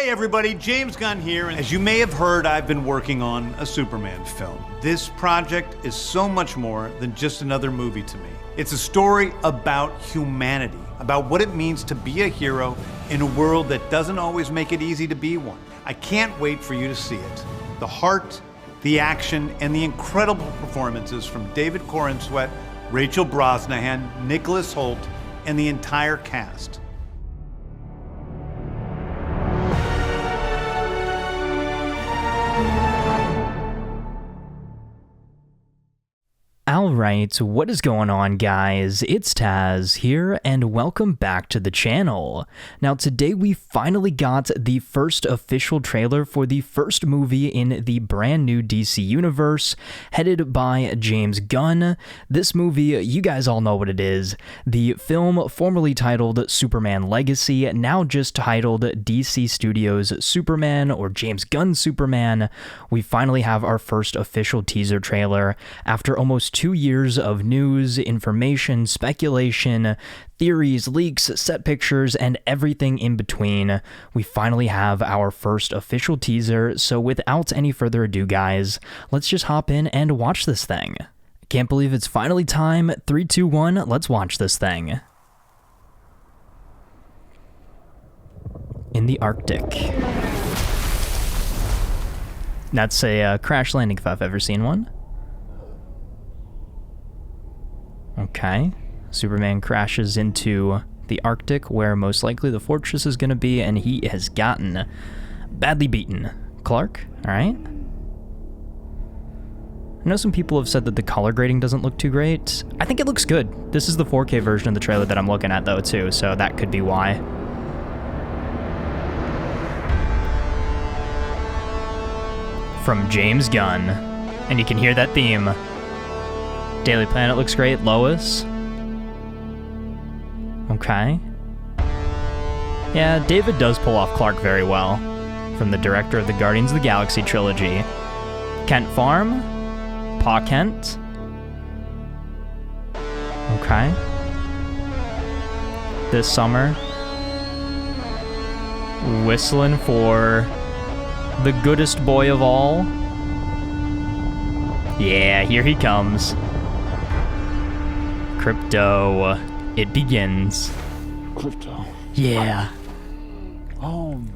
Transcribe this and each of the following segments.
Hey everybody, James Gunn here, and as you may have heard, I've been working on a Superman film. This project is so much more than just another movie to me. It's a story about humanity, about what it means to be a hero in a world that doesn't always make it easy to be one. I can't wait for you to see it. The heart, the action, and the incredible performances from David Corenswet, Rachel Brosnahan, Nicholas Hoult, and the entire cast. Alright, what is going on, guys? It's Tazz here, and welcome back to the channel. Now today we finally got the first official trailer for the first movie in the brand new DC universe, headed by James Gunn. This movie, you guys all know what it is. The film formerly titled Superman Legacy, now just titled DC Studios Superman or James Gunn Superman. We finally have our first official teaser trailer after almost 2 years of news, information, speculation, theories, leaks, set pictures, and everything in between. We finally have our first official teaser, so without any further ado, guys, let's just hop in and watch this thing. Can't believe it's finally time. 3, 2, 1, let's watch this thing. In the Arctic. That's a crash landing if I've ever seen one. Okay, Superman crashes into the Arctic, where most likely the fortress is going to be, and he has gotten badly beaten. Clark, alright. I know some people have said that the color grading doesn't look too great. I think it looks good. This is the 4K version of the trailer that I'm looking at, though, too, so that could be why. From James Gunn, and you can hear that theme. Daily Planet looks great. Lois. Okay. Yeah, David does pull off Clark very well. From the director of the Guardians of the Galaxy trilogy. Kent Farm. Pa Kent. Okay. This summer. Whistling for the goodest boy of all. Yeah, here he comes. Crypto, it begins. Crypto. Yeah. Home.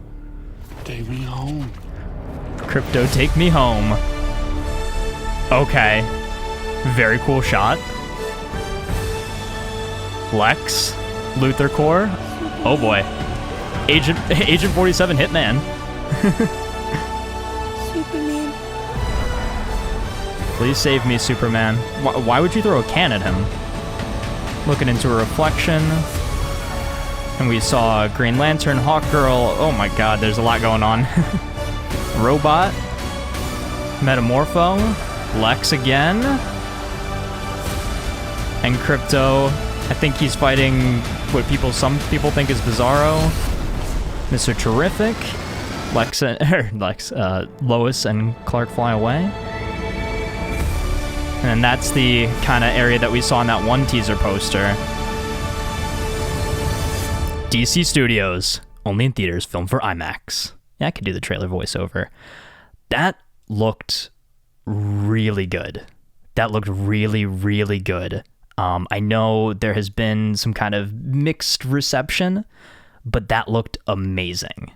Take me home. Crypto, take me home. Okay. Very cool shot. Lex. Luthor Core. Oh boy. Agent 47 Hitman. Superman. Please save me, Superman. Why would you throw a can at him? Looking into a reflection. And we saw Green Lantern, Hawkgirl. Oh my god, there's a lot going on. Robot. Metamorpho. Lex again. And Crypto. I think he's fighting what some people think is Bizarro. Mr. Terrific. Lois and Clark fly away. And that's the kind of area that we saw in that one teaser poster. DC Studios, only in theaters, filmed for IMAX. Yeah, I could do the trailer voiceover. That looked really good. That looked really, really good. I know there has been some kind of mixed reception, but that looked amazing.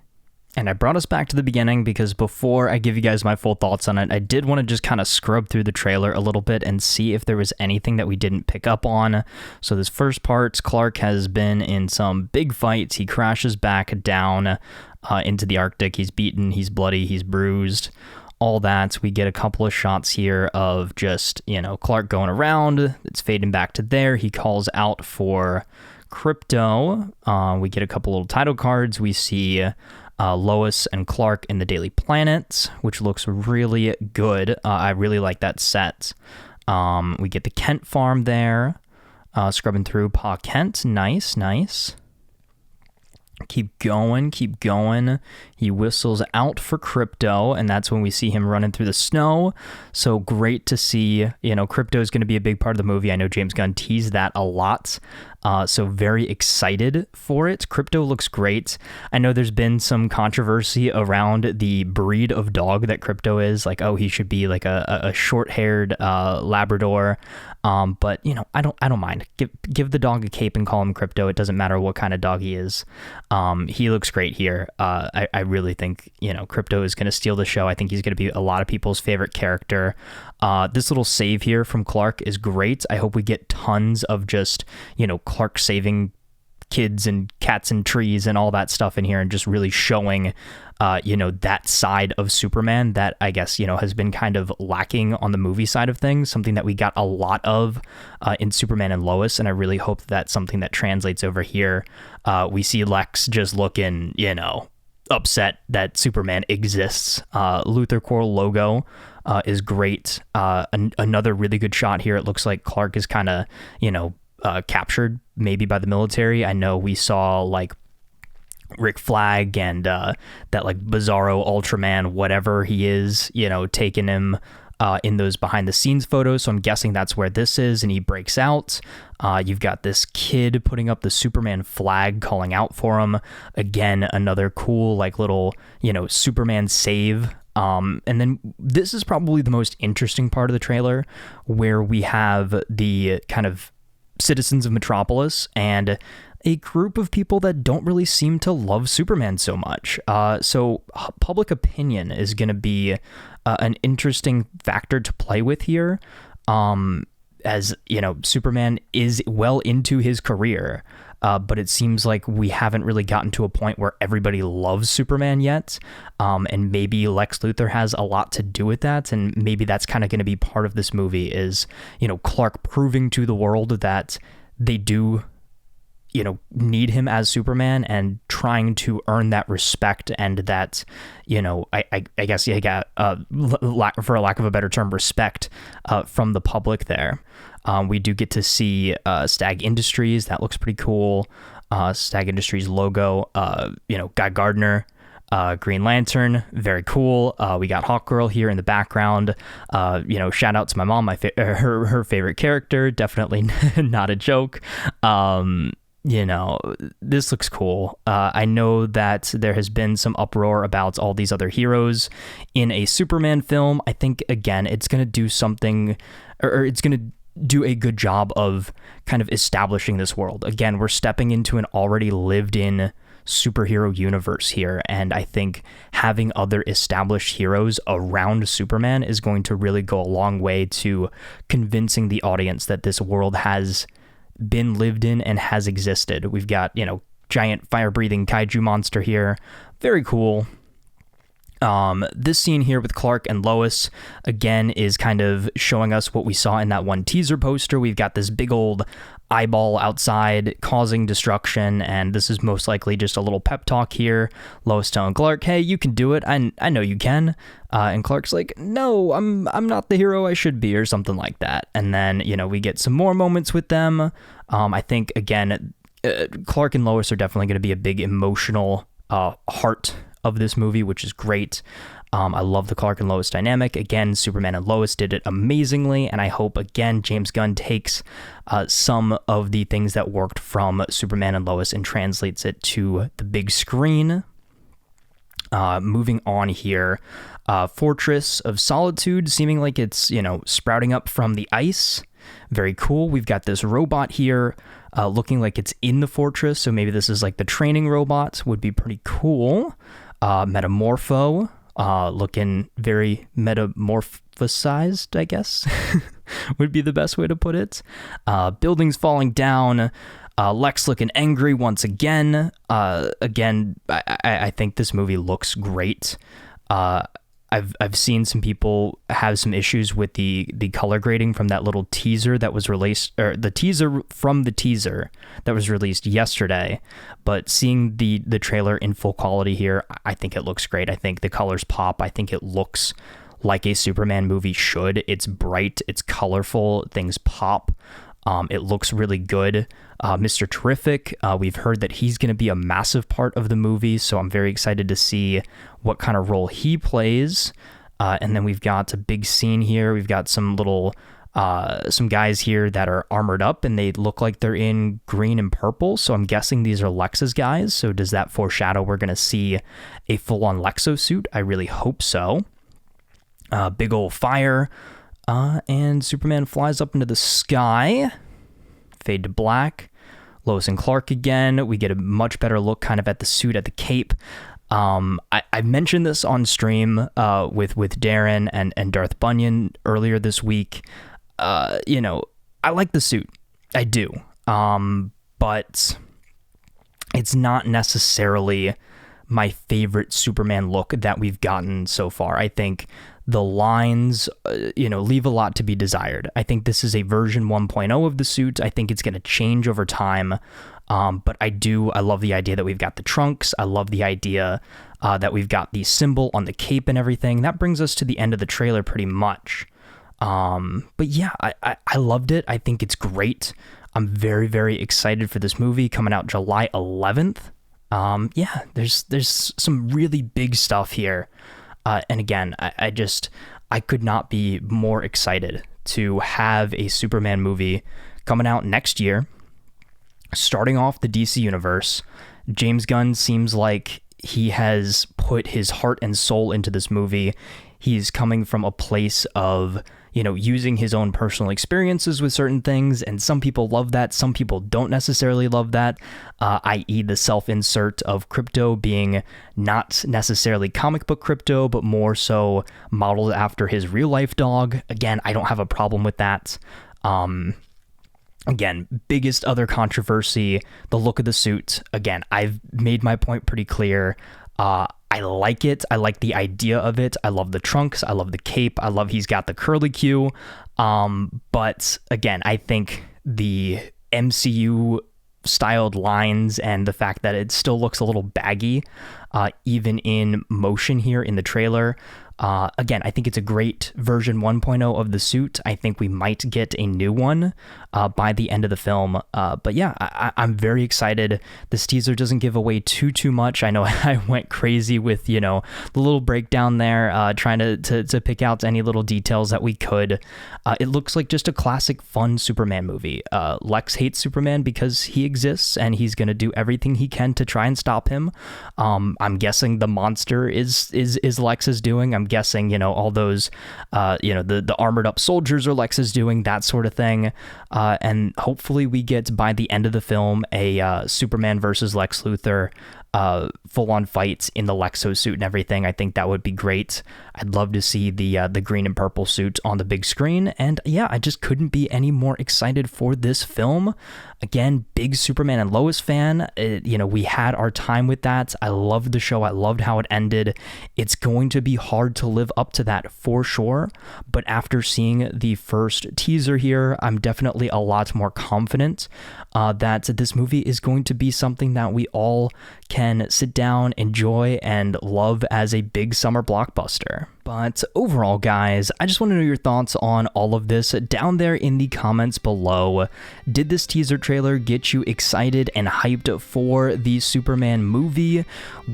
And I brought us back to the beginning because before I give you guys my full thoughts on it, I did want to just kind of scrub through the trailer a little bit and see if there was anything that we didn't pick up on. So this first part, Clark has been in some big fights. He crashes back down into the Arctic. He's beaten, he's bloody, he's bruised, all that. We get a couple of shots here of just, Clark going around. It's fading back to there. He calls out for Crypto. We get a couple little title cards. We see Lois and Clark in the Daily Planet, which looks really good. I really like that set. We get the Kent farm there. Scrubbing through Pa Kent. Nice, nice. Keep going, keep going. He whistles out for Crypto, and that's when we see him running through the snow. So great to see, Crypto is going to be a big part of the movie. I know James Gunn teased that a lot. So very excited for it. Crypto looks great. I know there's been some controversy around the breed of dog that Crypto is. Like, oh, he should be like a short-haired Labrador. But I don't mind. Give the dog a cape and call him Crypto. It doesn't matter what kind of dog he is. He looks great here. I really think Crypto is going to steal the show. I think he's going to be a lot of people's favorite character. This little save here from Clark is great. I hope we get tons of just Clark saving kids and cats and trees and all that stuff in here, and just really showing that side of Superman that I guess has been kind of lacking on the movie side of things, something that we got a lot of in Superman and Lois, and I really hope that's something that translates over here. We see Lex just looking upset that Superman exists. Luthor Core logo is great. Another really good shot here. It looks like Clark is kind of captured maybe by the military. I know we saw like Rick Flag and that like Bizarro Ultraman, whatever he is, taking him in those behind the scenes photos. So I'm guessing that's where this is, and he breaks out. You've got this kid putting up the Superman flag, calling out for him. Again, another cool like little Superman save. And then this is probably the most interesting part of the trailer, where we have the kind of citizens of Metropolis and a group of people that don't really seem to love Superman so much. So public opinion is going to be an interesting factor to play with here. As Superman is well into his career, but it seems like we haven't really gotten to a point where everybody loves Superman yet. And maybe Lex Luthor has a lot to do with that. And maybe that's kind of going to be part of this movie is, Clark proving to the world that they do, need him as Superman, and trying to earn that respect and that, I guess you got, for a lack of a better term, respect from the public there. We do get to see Stag Industries. That looks pretty cool. Stag Industries logo, Guy Gardner, Green Lantern, very cool. We got Hawkgirl here in the background. Shout out to my mom, her favorite character. Definitely not a joke. This looks cool. I know that there has been some uproar about all these other heroes in a Superman film. I think, again, it's going to do something, or it's going to do a good job of kind of establishing this world. Again, we're stepping into an already lived-in superhero universe here, and I think having other established heroes around Superman is going to really go a long way to convincing the audience that this world has been lived in and has existed. We've got, giant fire-breathing kaiju monster here. Very cool. This scene here with Clark and Lois, again, is kind of showing us what we saw in that one teaser poster. We've got this big old eyeball outside causing destruction, and this is most likely just a little pep talk here. Lois telling Clark, hey, you can do it. I know you can. And Clark's like, no, I'm not the hero I should be, or something like that. And then, we get some more moments with them. I think, again, Clark and Lois are definitely going to be a big emotional heart of this movie, which is great. I love the Clark and Lois dynamic. Again, Superman and Lois did it amazingly, and I hope, again, James Gunn takes some of the things that worked from Superman and Lois and translates it to the big screen. Moving on here, Fortress of Solitude, seeming like it's, sprouting up from the ice. Very cool. We've got this robot here looking like it's in the fortress, so maybe this is like the training robot. Would be pretty cool. Metamorpho, looking very metamorphosized, I guess, would be the best way to put it. Buildings falling down. Lex looking angry once again. I think this movie looks great. I've seen some people have some issues with the color grading from that little teaser that was released, or the teaser from the teaser that was released yesterday. But seeing the trailer in full quality here, I think it looks great. I think the colors pop. I think it looks like a Superman movie should. It's bright, it's colorful, things pop. It looks really good. Mr. Terrific, we've heard that he's going to be a massive part of the movie, so I'm very excited to see what kind of role he plays. And then we've got a big scene here. We've got some little some guys here that are armored up, and they look like they're in green and purple, so I'm guessing these are Lex's guys. So does that foreshadow we're going to see a full-on Lexo suit? I really hope so. Big old fire, and Superman flies up into the sky. Fade to black. Lois and Clark again. We get a much better look kind of at the suit, at the cape. I mentioned this on stream with Darren and Darth Bunyan earlier this week. I like the suit. I do. But it's not necessarily my favorite Superman look that we've gotten so far. I think the lines, leave a lot to be desired. I think this is a version 1.0 of the suit. I think it's going to change over time. But I love the idea that we've got the trunks. I love the idea that we've got the symbol on the cape and everything. That brings us to the end of the trailer pretty much. But yeah, I loved it. I think it's great. I'm very, very excited for this movie coming out July 11th. There's some really big stuff here. And again, I could not be more excited to have a Superman movie coming out next year, starting off the DC universe. James Gunn seems like he has put his heart and soul into this movie. He's coming from a place of, using his own personal experiences with certain things, and some people love that, some people don't necessarily love that, i.e. the self-insert of Crypto being not necessarily comic book Crypto, but more so modeled after his real-life dog. Again, I don't have a problem with that. Again, biggest other controversy, the look of the suit. Again, I've made my point pretty clear. I like it. I like the idea of it. I love the trunks. I love the cape. I love he's got the curly Q. But again, I think the MCU styled lines and the fact that it still looks a little baggy, even in motion here in the trailer. Again, I think it's a great version 1.0 of the suit. I think we might get a new one by the end of the film. But yeah, I'm very excited. This teaser doesn't give away too much. I know I went crazy with, the little breakdown there, trying to pick out any little details that we could. It looks like just a classic fun Superman movie. Lex hates Superman because he exists, and he's going to do everything he can to try and stop him. I'm guessing the monster is Lex's doing. I'm guessing, all those, the armored up soldiers are Lex's doing, that sort of thing. And hopefully we get, by the end of the film, a Superman versus Lex Luthor full-on fights in the Lexo suit and everything. I think that would be great. I'd love to see the green and purple suit on the big screen. And yeah, I just couldn't be any more excited for this film. Again, big Superman and Lois fan. We had our time with that. I loved the show. I loved how it ended. It's going to be hard to live up to that for sure. But after seeing the first teaser here, I'm definitely a lot more confident that this movie is going to be something that we all can sit down, enjoy, and love as a big summer blockbuster. But overall, guys, I just want to know your thoughts on all of this down there in the comments below. Did this teaser trailer get you excited and hyped for the Superman movie?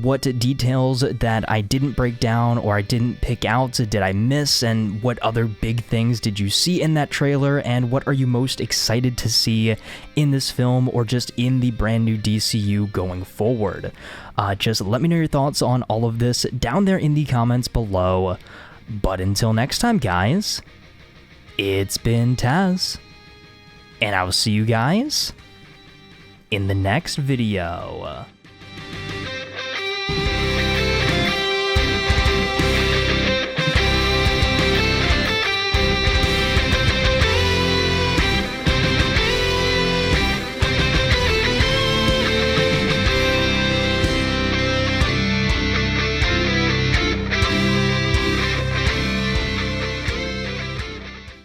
What details that I didn't break down or I didn't pick out did I miss? And what other big things did you see in that trailer? And what are you most excited to see in this film or just in the brand new DCU going forward? Just let me know your thoughts on all of this down there in the comments below. But until next time, guys, it's been Tazz, and I will see you guys in the next video.